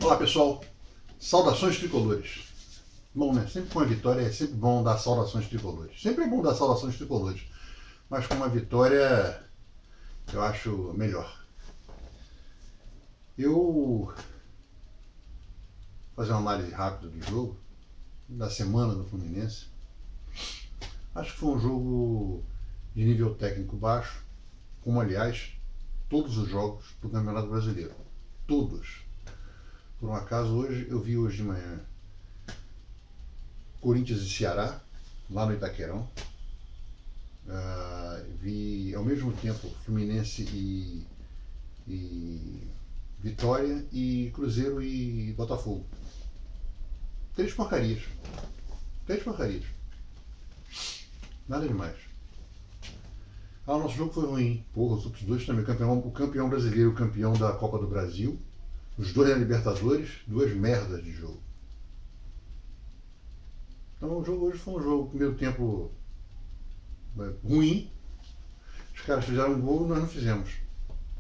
Olá pessoal, saudações tricolores. Bom, né? Sempre com a vitória é sempre bom dar saudações tricolores. Sempre é bom dar saudações tricolores, mas com uma vitória eu acho melhor. Eu vou fazer uma análise rápida do jogo, da semana do Fluminense. Acho que foi um jogo de nível técnico baixo, como aliás todos os jogos do Campeonato Brasileiro. Todos. Por um acaso, eu vi hoje de manhã Corinthians e Ceará, lá no Itaquerão. Vi ao mesmo tempo Fluminense e Vitória, e Cruzeiro e Botafogo. Três porcarias. Nada demais. O nosso jogo foi ruim. Porra, os outros dois também. O campeão brasileiro, o campeão da Copa do Brasil. Os dois na Libertadores, duas merdas de jogo. Então o jogo hoje foi um jogo, primeiro tempo ruim. Os caras fizeram um gol e nós não fizemos.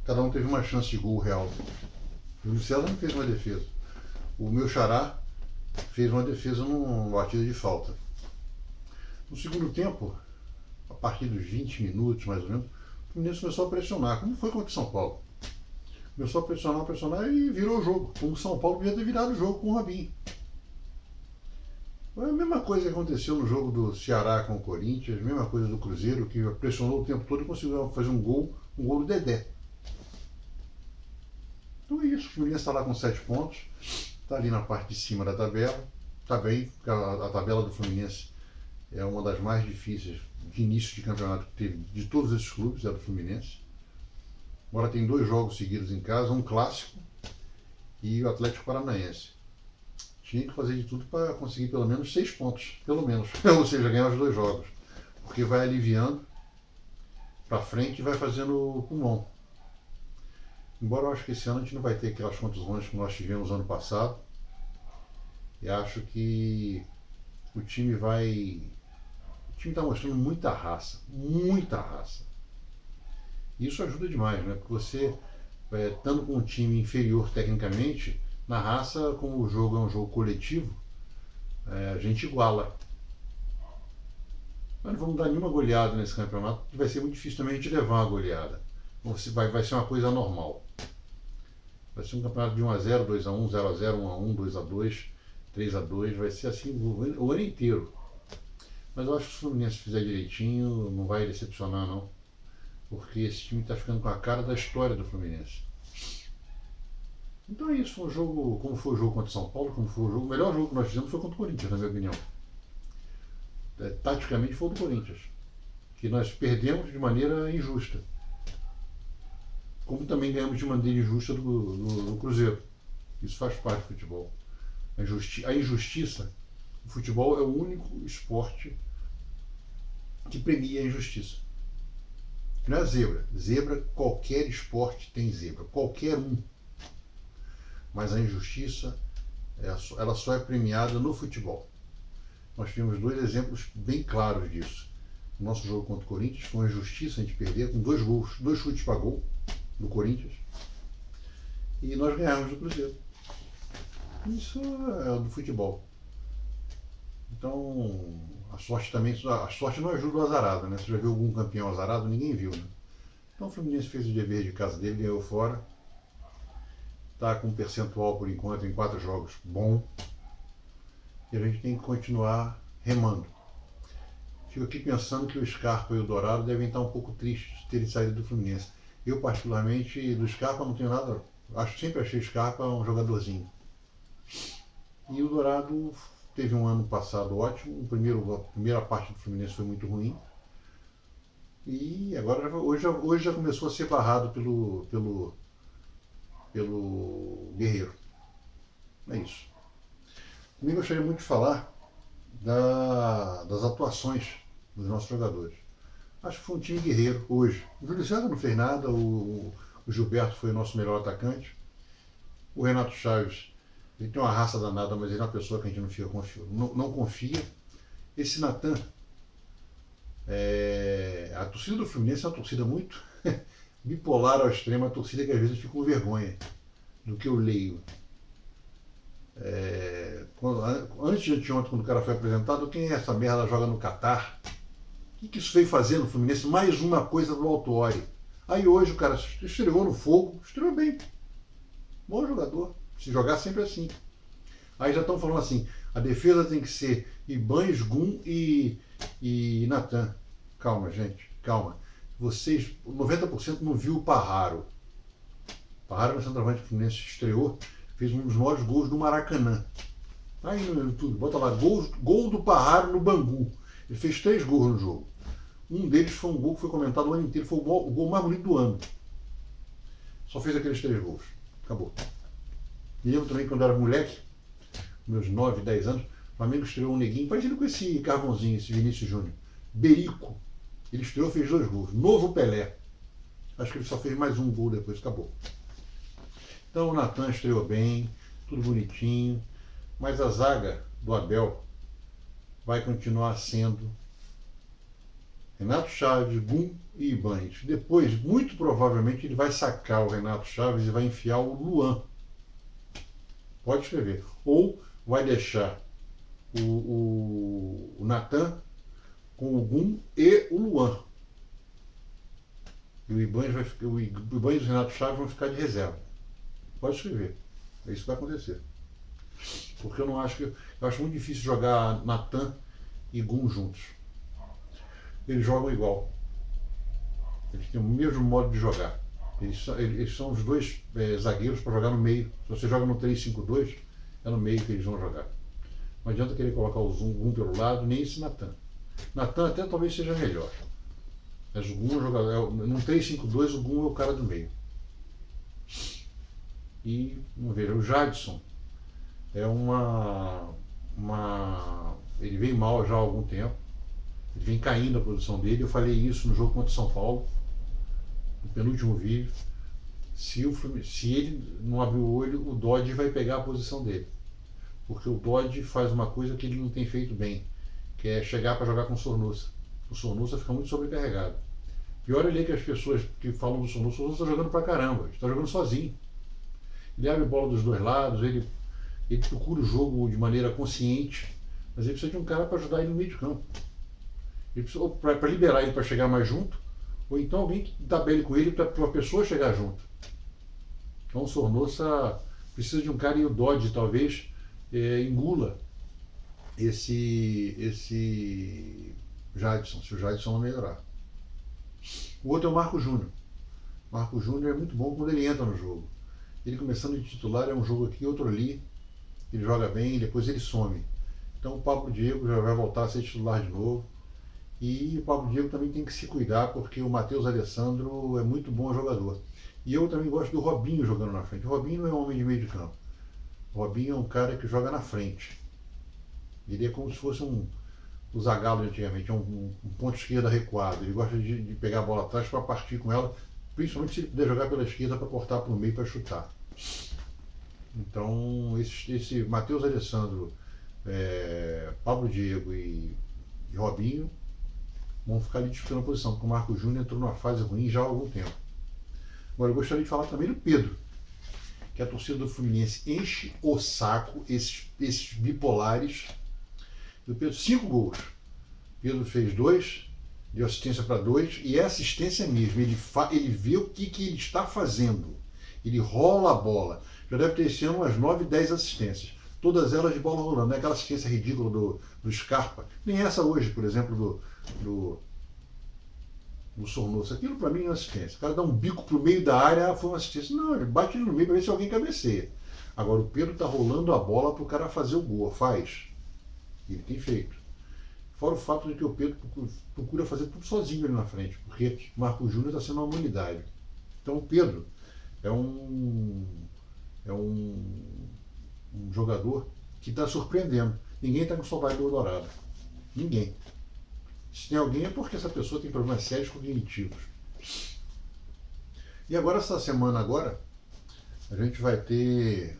Cada um teve uma chance de gol real. O Júlio César não fez uma defesa. O meu xará fez uma defesa numa batida de falta. No segundo tempo, a partir dos 20 minutos mais ou menos, o Fluminense começou a pressionar, como foi contra o São Paulo. Começou a pressionar e virou o jogo. Como o São Paulo devia ter virado o jogo com o Robinho. Foi a mesma coisa que aconteceu no jogo do Ceará com o Corinthians, a mesma coisa do Cruzeiro, que pressionou o tempo todo e conseguiu fazer um gol do Dedé. Então é isso, o Fluminense está lá com 7 pontos, está ali na parte de cima da tabela, está bem, porque a tabela do Fluminense é uma das mais difíceis de início de campeonato que teve de todos esses clubes, é do Fluminense. Agora tem 2 jogos seguidos em casa, um clássico e o Atlético Paranaense. Tinha que fazer de tudo para conseguir pelo menos 6 pontos, pelo menos, ou seja, ganhar os 2 jogos, porque vai aliviando para frente e vai fazendo o pulmão. Embora eu acho que esse ano a gente não vai ter aquelas contusões que nós tivemos ano passado, e acho que o time está mostrando muita raça. Isso ajuda demais, né? Porque você, estando com um time inferior tecnicamente, na raça, como o jogo é um jogo coletivo, a gente iguala. Mas não vamos dar nenhuma goleada nesse campeonato, porque vai ser muito difícil também a gente levar uma goleada. Vai ser uma coisa normal. Vai ser um campeonato de 1-0, 2-1, 0-0, 1-1, 2-2, 3-2, vai ser assim o ano inteiro. Mas eu acho que se o Fluminense fizer direitinho, não vai decepcionar não. Porque esse time está ficando com a cara da história do Fluminense. Então é isso, foi um jogo, como foi o jogo contra o São Paulo, o melhor jogo que nós fizemos foi contra o Corinthians, na minha opinião. Taticamente foi o do Corinthians, que nós perdemos de maneira injusta. Como também ganhamos de maneira injusta do Cruzeiro. Isso faz parte do futebol. A injustiça, o futebol é o único esporte que premia a injustiça. Não é zebra. Zebra, qualquer esporte tem zebra. Qualquer um. Mas a injustiça, ela só é premiada no futebol. Nós tivemos 2 exemplos bem claros disso. O nosso jogo contra o Corinthians foi uma injustiça a gente perder com 2 gols, 2 chutes para gol do Corinthians. E nós ganhamos do Cruzeiro. Isso é do futebol. Então, a sorte não ajuda o azarado, né? Você já viu algum campeão azarado? Ninguém viu, né? Então o Fluminense fez o dever de casa dele, ganhou fora. Está com um percentual, por enquanto, em 4 jogos bom. E a gente tem que continuar remando. Fico aqui pensando que o Scarpa e o Dourado devem estar um pouco tristes de terem saído do Fluminense. Eu, particularmente, do Scarpa não tenho nada. Sempre achei o Scarpa um jogadorzinho. E o Dourado teve um ano passado ótimo. A primeira parte do Fluminense foi muito ruim. E agora, hoje já começou a ser barrado pelo Guerreiro. É isso. Também gostaria muito de falar das atuações dos nossos jogadores. Acho que foi um time guerreiro hoje. O Júlio César não fez nada, o Gilberto foi o nosso melhor atacante. O Renato Chaves, ele tem uma raça danada, mas ele é uma pessoa que a gente não confia. Esse Natan, a torcida do Fluminense é uma torcida muito bipolar ao extremo, a torcida que às vezes fica com vergonha do que eu leio. Antes de anteontem, quando o cara foi apresentado, quem é essa merda joga no Catar? O que isso veio fazer no Fluminense? Mais uma coisa do Autuori. Aí hoje o cara estreou no Fogo, estreou bem. Bom jogador. Se jogar sempre assim. Aí já estão falando assim, a defesa tem que ser Ibanes, Gum e Natan. Calma, gente, calma. Vocês, 90% não viu o Parraro. O Parraro no centroavante do Fluminense estreou, fez um dos maiores gols do Maracanã. Aí no YouTube, bota lá, gol do Parraro no Bangu. Ele fez 3 gols no jogo. Um deles foi um gol que foi comentado o ano inteiro, foi o gol mais bonito do ano. Só fez aqueles 3 gols. Acabou. Me lembro também quando eu era moleque, meus 9, 10 anos, o Flamengo estreou um neguinho, parecido com esse Carvãozinho, esse Vinícius Júnior. Berico. Ele estreou, fez 2 gols. Novo Pelé. Acho que ele só fez mais um gol depois, acabou. Então o Natan estreou bem, tudo bonitinho, mas a zaga do Abel vai continuar sendo Renato Chaves, Gum e Ibanes. Depois, muito provavelmente, ele vai sacar o Renato Chaves e vai enfiar o Luan. Pode escrever. Ou vai deixar o Natan com o Gum e o Luan. E o Ibanes e o Renato Chaves vão ficar de reserva. Pode escrever. É isso que vai acontecer. Porque eu acho muito difícil jogar Natan e Gum juntos. Eles jogam igual. Eles têm o mesmo modo de jogar. Eles são os dois zagueiros para jogar no meio. Se você joga no 3-5-2, é no meio que eles vão jogar. Não adianta querer colocar o Gum pelo lado, nem esse Natan. Natan até talvez seja melhor. Mas o Gum é jogador. No 3-5-2, o Gum é o cara do meio. E, vamos ver, o Jadson é ele vem mal já há algum tempo. Ele vem caindo a posição dele. Eu falei isso no jogo contra o São Paulo, no penúltimo vídeo. Se ele não abrir o olho, o Dodge vai pegar a posição dele. Porque o Dodge faz uma coisa que ele não tem feito bem, que é chegar para jogar com o Sornosa. O Sornosa fica muito sobrecarregado. Pior é que as pessoas que falam do Sornosa, o Sornosa está jogando pra caramba, ele está jogando sozinho. Ele abre bola dos dois lados, ele procura o jogo de maneira consciente, mas ele precisa de um cara para ajudar ele no meio de campo. Ele precisa, para liberar ele para chegar mais junto, ou então alguém que tabele com ele para a pessoa chegar junto. Então o Sornosa precisa de um cara, e o Dodge talvez engula esse Jadson, se o Jadson não melhorar. O outro é o Marco Júnior. O Marco Júnior é muito bom quando ele entra no jogo. Ele começando de titular é um jogo aqui, outro ali. Ele joga bem, depois ele some. Então o Pablo Diego já vai voltar a ser titular de novo. E o Pablo Diego também tem que se cuidar, porque o Matheus Alessandro é muito bom jogador. E eu também gosto do Robinho jogando na frente. O Robinho não é um homem de meio de campo. O Robinho é um cara que joga na frente. Ele é como se fosse o Zagallo antigamente, um ponto esquerda recuado. Ele gosta de pegar a bola atrás para partir com ela, principalmente se ele puder jogar pela esquerda para cortar para o meio para chutar. Então, esse Matheus Alessandro, Pablo Diego e Robinho vão ficar ali disputando a posição, porque o Marco Júnior entrou numa fase ruim já há algum tempo. Agora, eu gostaria de falar também do Pedro, que a torcida do Fluminense enche o saco, esses bipolares. Do Pedro, 5 gols. Pedro fez 2, deu assistência para 2, e é assistência mesmo. Ele vê o que ele está fazendo. Ele rola a bola. Já deve ter esse ano umas 9, 10 assistências. Todas elas de bola rolando. Não é aquela assistência ridícula do Scarpa. Nem essa hoje, por exemplo, do Sornosa. Aquilo para mim é uma assistência. O cara dá um bico pro meio da área, foi uma assistência. Não, ele bate no meio para ver se alguém cabeceia. Agora o Pedro está rolando a bola para o cara fazer o gol. Faz. Ele tem feito. Fora o fato de que o Pedro procura fazer tudo sozinho ali na frente, porque o Marco Júnior está sendo uma unidade. Então o Pedro é um jogador que está surpreendendo. Ninguém está com saudade do Eldorado. Ninguém. Se tem alguém é porque essa pessoa tem problemas sérios cognitivos. E agora, essa semana agora, a gente vai ter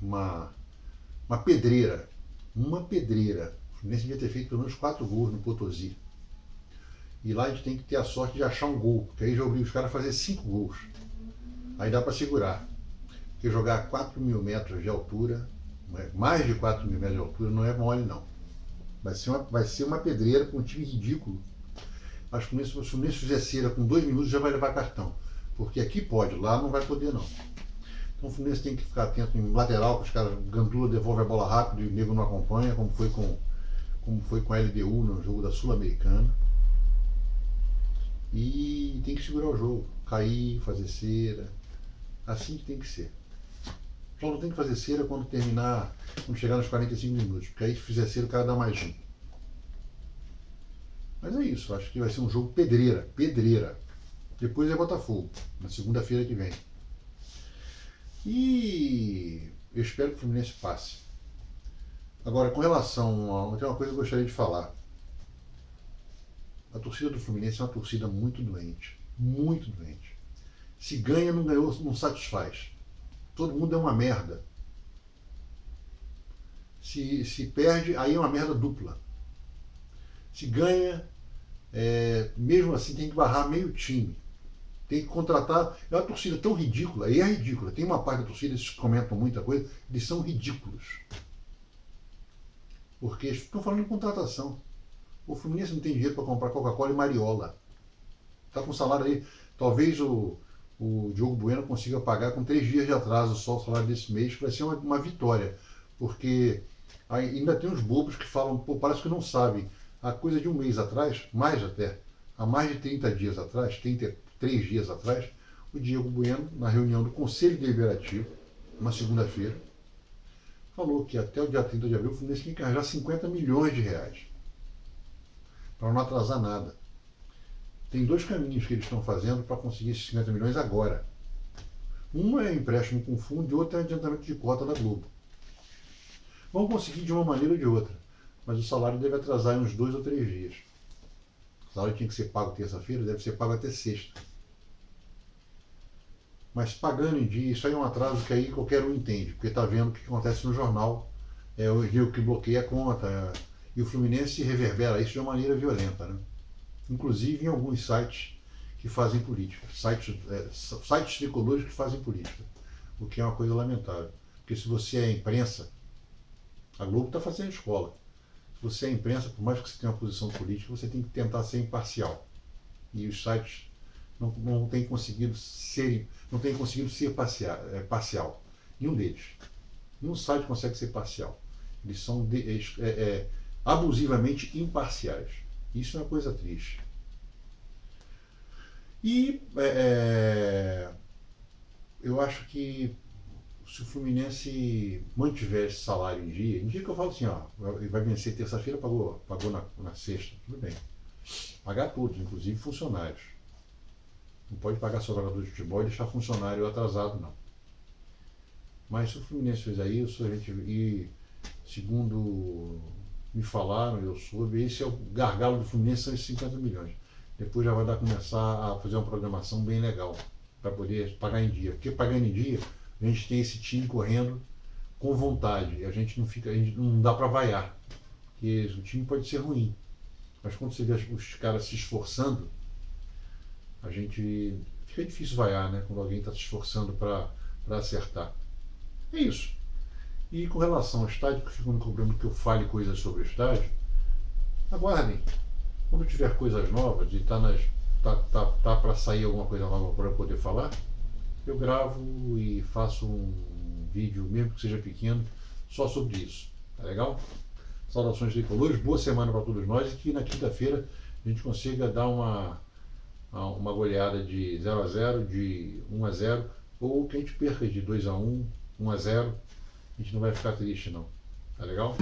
uma pedreira. Uma pedreira. O Fluminense devia ter feito pelo menos 4 gols no Potosí. E lá a gente tem que ter a sorte de achar um gol, porque aí já obriga os caras a fazer 5 gols. Aí dá para segurar. Porque jogar a 4.000 metros de altura Mais de 4 mil metros de altura não é mole, não. Vai ser uma pedreira com um time ridículo. Acho que se o Fluminense fizer cera com 2 minutos já vai levar cartão. Porque aqui pode, lá não vai poder, não. Então o Fluminense tem que ficar atento em lateral, que os caras, Gandula devolve a bola rápido e o nego não acompanha, como foi com a LDU no jogo da Sul-Americana. E tem que segurar o jogo, cair, fazer cera, assim que tem que ser. Só não tem que fazer cera quando chegar nos 45 minutos, porque aí se fizer cera o cara dá mais um. Mas é isso, acho que vai ser um jogo pedreira. Depois é Botafogo, na segunda-feira que vem. E eu espero que o Fluminense passe. Agora, com relação a... Tem uma coisa que eu gostaria de falar. A torcida do Fluminense é uma torcida muito doente. Muito doente. Se ganha, não ganhou, não satisfaz. Todo mundo é uma merda. Se perde, aí é uma merda dupla. Se ganha, mesmo assim tem que barrar meio time. Tem que contratar. É uma torcida tão ridícula, e é ridícula. Tem uma parte da torcida, eles comentam muita coisa, eles são ridículos. Porque eles ficam falando em contratação. O Fluminense não tem dinheiro para comprar Coca-Cola e Mariola. Está com salário aí. Talvez o Diogo Bueno consiga pagar com 3 dias de atraso só o salário desse mês, que vai ser uma vitória. Porque ainda tem uns bobos que falam, pô, parece que não sabem. Há coisa de um mês atrás, mais até, há mais de 30 dias atrás, 33 dias atrás, o Diogo Bueno, na reunião do Conselho Deliberativo, uma segunda-feira, falou que até o dia 30 de abril o Fluminense tinha que arranjar 50 milhões de reais. Para não atrasar nada. Tem 2 caminhos que eles estão fazendo para conseguir esses 50 milhões agora. Um é empréstimo com fundo e outro é adiantamento de cota da Globo. Vão conseguir de uma maneira ou de outra, mas o salário deve atrasar em uns 2 ou 3 dias. O salário tinha que ser pago terça-feira, deve ser pago até sexta. Mas pagando em dia, isso aí é um atraso que aí qualquer um entende, porque está vendo o que acontece no jornal, o que bloqueia a conta, e o Fluminense reverbera isso de uma maneira violenta, né? Inclusive em alguns sites que fazem política, sites tricolores que fazem política, o que é uma coisa lamentável. Porque se você é imprensa, a Globo está fazendo escola. Se você é imprensa, por mais que você tenha uma posição política, você tem que tentar ser imparcial. E os sites não têm conseguido ser parcial. Nenhum deles. Nenhum site consegue ser parcial. Eles são abusivamente imparciais. Isso é uma coisa triste. E eu acho que se o Fluminense mantiver esse salário em dia que eu falo assim, ó, vai vencer terça-feira, pagou na sexta, tudo bem. Pagar todos, inclusive funcionários. Não pode pagar só jogador de futebol e deixar funcionário atrasado, não. Mas se o Fluminense fizer isso, segundo me falaram, eu soube, esse é o gargalo do Fluminense, são esses 50 milhões. Depois já vai começar a fazer uma programação bem legal para poder pagar em dia. Porque pagando em dia, a gente tem esse time correndo com vontade. A gente não dá para vaiar. Porque o time pode ser ruim. Mas quando você vê os caras se esforçando, fica difícil vaiar, né? Quando alguém está se esforçando para acertar. É isso. E com relação ao estádio, que ficam me cobrando que eu fale coisas sobre o estádio, aguardem. Quando tiver coisas novas e tá para sair alguma coisa nova para eu poder falar, eu gravo e faço um vídeo, mesmo que seja pequeno, só sobre isso. Tá legal? Saudações tricolores, boa semana para todos nós e que na quinta-feira a gente consiga dar uma goleada de 0-0, de 1-0, ou que a gente perca de 2-1, 1-0. A gente não vai ficar triste, não. Tá legal?